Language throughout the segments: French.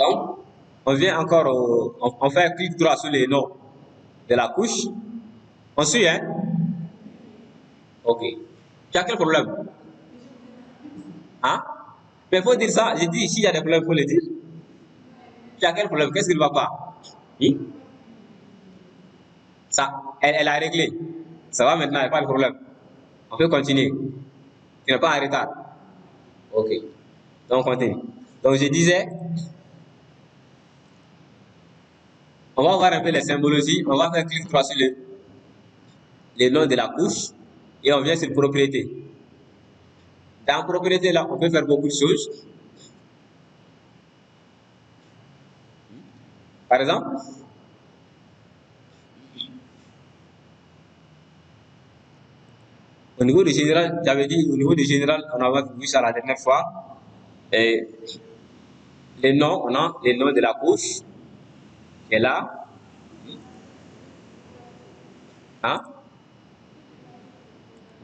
Donc, on vient encore, on fait un clic droit sur les noms de la couche. On suit, hein? Ok. Tu as quel problème? Hein? Mais il faut dire ça. J'ai dit, s'il y a des problèmes, il faut le dire. Tu as quel problème? Qu'est-ce qui ne va pas? Oui? Ça, elle a réglé. Ça va maintenant, il n'y a pas de problème. On peut continuer. Tu n'es pas en retard. Ok. Donc, on continue. Donc, je disais, on va voir un peu les symbologies. On va faire clic droit sur les noms de la couche et on vient sur propriété. Dans propriété, là, on peut faire beaucoup de choses. Par exemple, au niveau du général, j'avais dit, au niveau du général, on avait vu ça la dernière fois. Et les noms, on a les noms de la couche qui est là. Hein?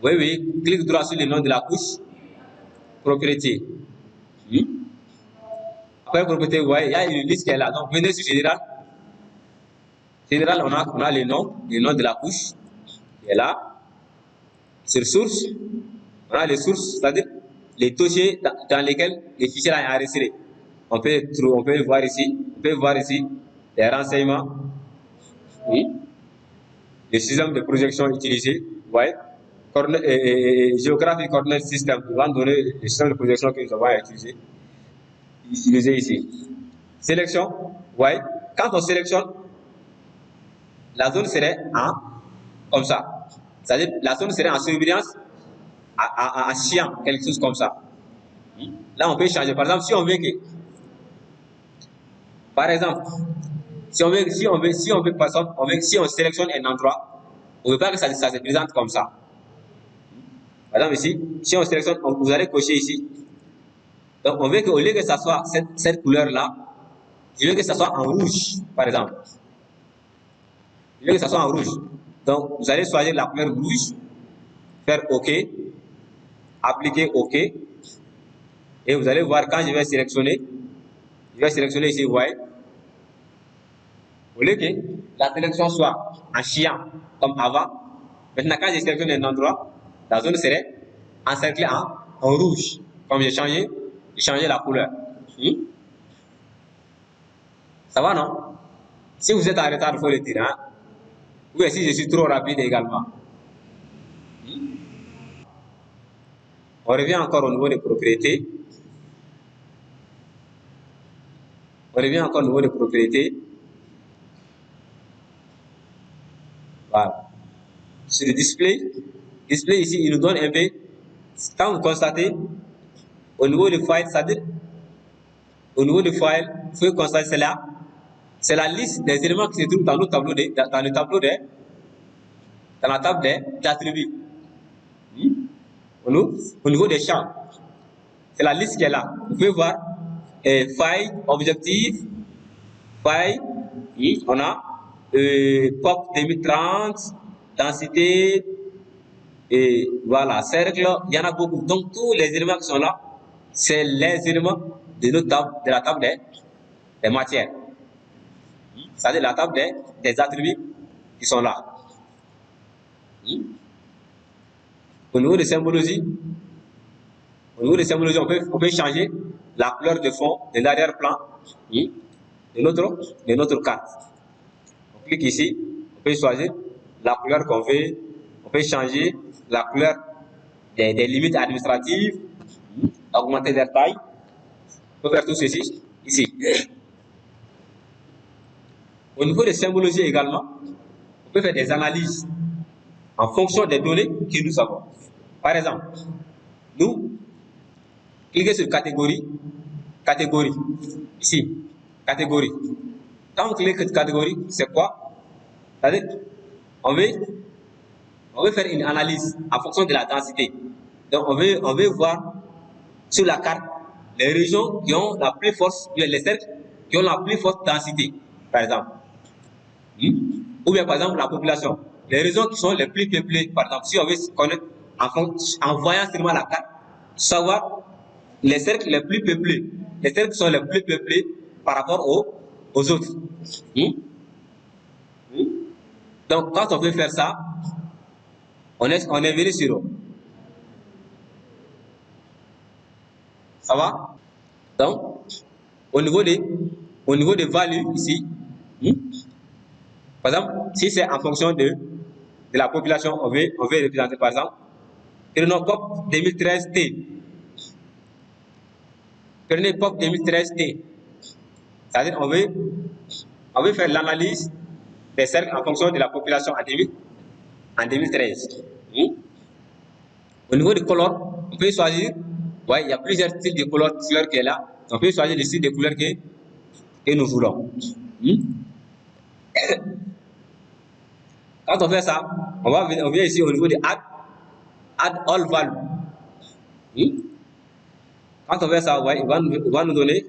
Oui, oui, clique droit sur le nom de la couche. Propriété. Après propriété, vous voyez, il y a une liste qui est là. Donc, venez sur général. Général, on a les noms de la couche qui est là. Sur source, on a les sources, c'est-à-dire les dossiers dans lesquels les fichiers sont enregistrés. On peut voir ici les renseignements, oui, le système de projection utilisé, vous voyez, géographie coordinate system, ils vont donner le système de projection que nous avons utilisé ici. Sélection, vous voyez, quand on sélectionne, la zone serait comme ça. C'est-à-dire la zone serait en surveillance en chiant, quelque chose comme ça. Là, on peut changer. Par exemple, si on veut que, par exemple, si on sélectionne un endroit, on ne veut pas que ça se présente comme ça. Par exemple, ici, si on sélectionne, vous allez cocher ici. Donc, on veut qu'au lieu que ça soit cette couleur-là, je veux que ça soit en rouge, par exemple. Je veux que ça soit en rouge. Donc, vous allez choisir la couleur rouge, faire OK, appliquer OK, et vous allez voir quand je vais sélectionner ici, vous voyez, au lieu que la sélection soit en chiant comme avant, maintenant quand je sélectionne un endroit, la zone serait encerclée en rouge, comme j'ai changé la couleur. Ça va, non? Si vous êtes en retard, il faut le dire. Hein? Ou si je suis trop rapide également. On revient encore au niveau des propriétés. Voilà. Sur le display ici, il nous donne un peu. Quand vous constatez, au niveau du file, c'est-à-dire, au niveau du file, vous pouvez constater cela. C'est la liste des éléments qui se trouvent dans la table des attributs. Au niveau des champs, c'est la liste qui est là. Vous pouvez voir file, objectif, file, on a POP 2030, densité, et voilà, cercle, il y en a beaucoup. Donc tous les éléments qui sont là, c'est les éléments de la table des matières. C'est-à-dire la table des attributs qui sont là. Au niveau de symbologie, on peut changer la couleur de fond de l'arrière-plan de notre carte. On clique ici, on peut choisir la couleur qu'on veut, on peut changer la couleur des limites administratives, augmenter leur taille. On peut faire tout ceci ici. Au niveau des symbologies également, on peut faire des analyses en fonction des données que nous avons. Par exemple, nous, cliquez sur catégorie, ici, catégorie. Quand on clique sur catégorie, c'est quoi? C'est-à-dire, on veut faire une analyse en fonction de la densité. Donc, on veut voir sur la carte les régions qui ont la plus forte, les cercles qui ont la plus forte densité, par exemple. Ou bien, par exemple, la population. Les régions qui sont les plus peuplées, par exemple, si on veut connaître en voyant seulement la carte, savoir les cercles les plus peuplés. Les cercles qui sont les plus peuplés, par rapport aux autres. Donc, quand on veut faire ça, on est venu sur. Ça va? Donc, au niveau des values ici, par exemple, si c'est en fonction de la population, on veut représenter par exemple, prenons POP 2013T. Prenez POP 2013T. C'est-à-dire, on veut faire l'analyse des cercles en fonction de la population en 2013. Au niveau du color, on peut choisir, ouais, il y a plusieurs styles de couleurs qui est là. On peut choisir le style de couleur que nous voulons. Quand on fait ça, on vient ici au niveau de add all value. Quand on fait ça, ouais, il va nous donner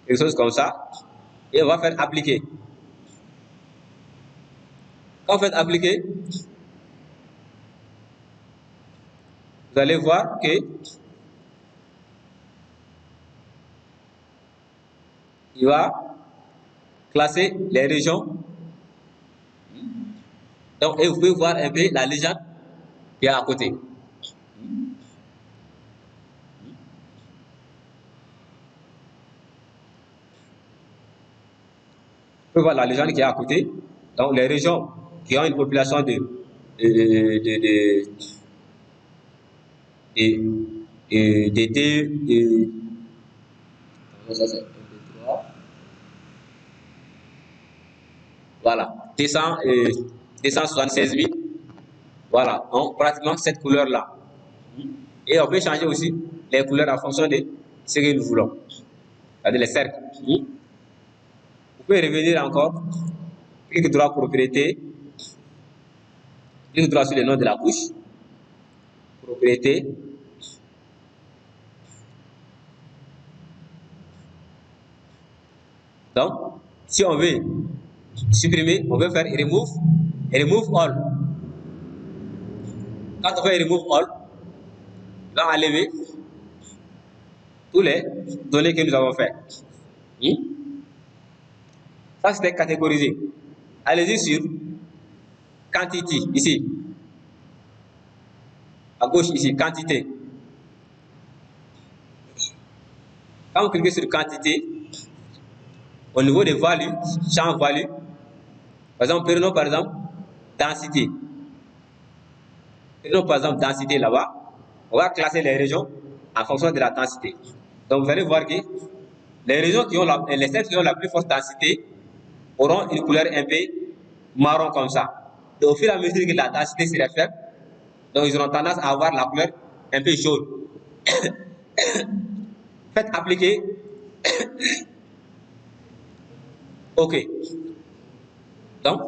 quelque chose comme ça et on va faire appliquer. Quand on fait appliquer, vous allez voir que il va classer les régions. Donc, et vous pouvez voir un peu la légende qui est à côté. Vous pouvez voir la légende qui est à côté. Donc, les régions qui ont une population voilà, 276 000. Voilà, donc pratiquement cette couleur-là. Et on peut changer aussi les couleurs en fonction de ce que nous voulons. C'est-à-dire les cercles. Vous pouvez revenir encore. Clic droit propriété. Clic droit sur le nom de la couche. Propriété. Donc, si on veut supprimer, on veut faire remove all. Quand on fait remove all, on va enlever tous les données que nous avons fait. Ça, c'était catégorisé. Allez-y sur quantité, ici. À gauche, ici, quantité. Quand vous cliquez sur quantité, au niveau des values, champ value, par exemple, prenons par exemple densité. Prenons par exemple densité là-bas. On va classer les régions en fonction de la densité. Donc, vous allez voir que les régions les cercles qui ont la plus forte densité auront une couleur un peu marron comme ça. Et au fur et à mesure que la densité sera faible, donc ils auront tendance à avoir la couleur un peu jaune. Faites appliquer. OK. Donc,